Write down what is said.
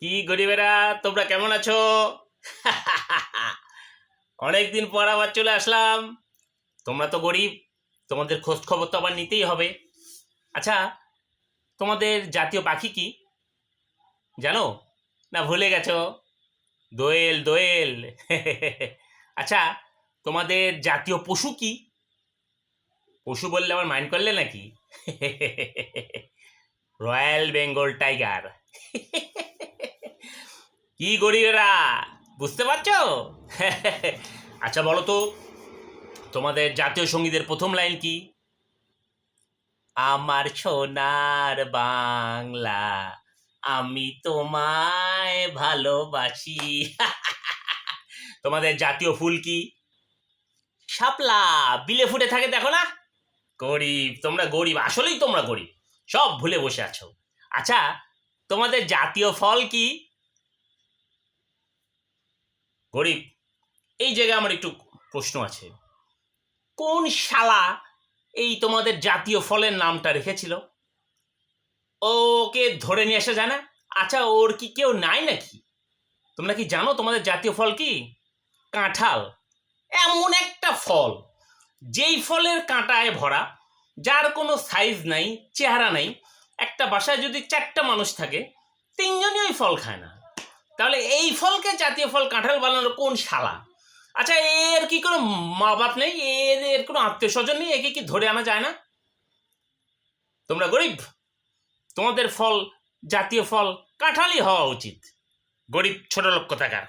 কি গরিবেরা, তোমরা কেমন আছো? অনেকদিন পর আবার চলে আসলাম। তোমরা তো গরিব, তোমাদের খোঁজ খবর তো আবার নিতেই হবে। আচ্ছা, তোমাদের জাতীয় পাখি কি জানো, না ভুলে গেছো? দোয়েল, দোয়েল। আচ্ছা, তোমাদের জাতীয় পশু কি? পশু বললে আবার মাইন্ড করলে নাকি? Royal Bengal tiger. কি গরিবেরা, বুঝতে পারছো? আচ্ছা বলো তো, তোমাদের জাতীয় সঙ্গীতের প্রথম লাইন কি? আমার সোনার বাংলা, আমি তোমায় ভালোবাসি। তোমাদের জাতীয় ফুল কি? শাপলা, বিলে ফুটে থাকে, দেখো না? গরিব, তোমরা গরিব, আসলেই তোমরা গরিব, সব ভুলে বসে আছো। আচ্ছা, তোমাদের জাতীয় ফল কি? গরিব, এই জায়গায় আমার একটু প্রশ্ন আছে। কোন শালা এই তোমাদের জাতীয় ফলের নামটা রেখেছিল? ওকে ধরে নিয়ে আসা যায় না? আচ্ছা, ওর কি কেউ নাই নাকি? তোমরা কি জানো তোমাদের জাতীয় ফল কি? কাঁঠাল। এমন একটা ফল, যেই ফলের কাঁটায় ভরা, যার কোনো সাইজ নাই, চেহারা নাই। একটা বাসায় যদি 4টা মানুষ থাকে, 3জনই ওই ফল খায় না। তাহলে এই ফলকে জাতীয় ফল কাঁঠাল বানানো কোন শালা? আচ্ছা, এর কি কোনো মা বাপ নেই? এর কোনো আত্মীয় স্বজন নেই? একে কি ধরে আনা যায় না? তোমরা গরিব, তোমাদের ফল, জাতীয় ফল কাঁঠালই হওয়া উচিত। গরিব ছোট লোক কোথাকার।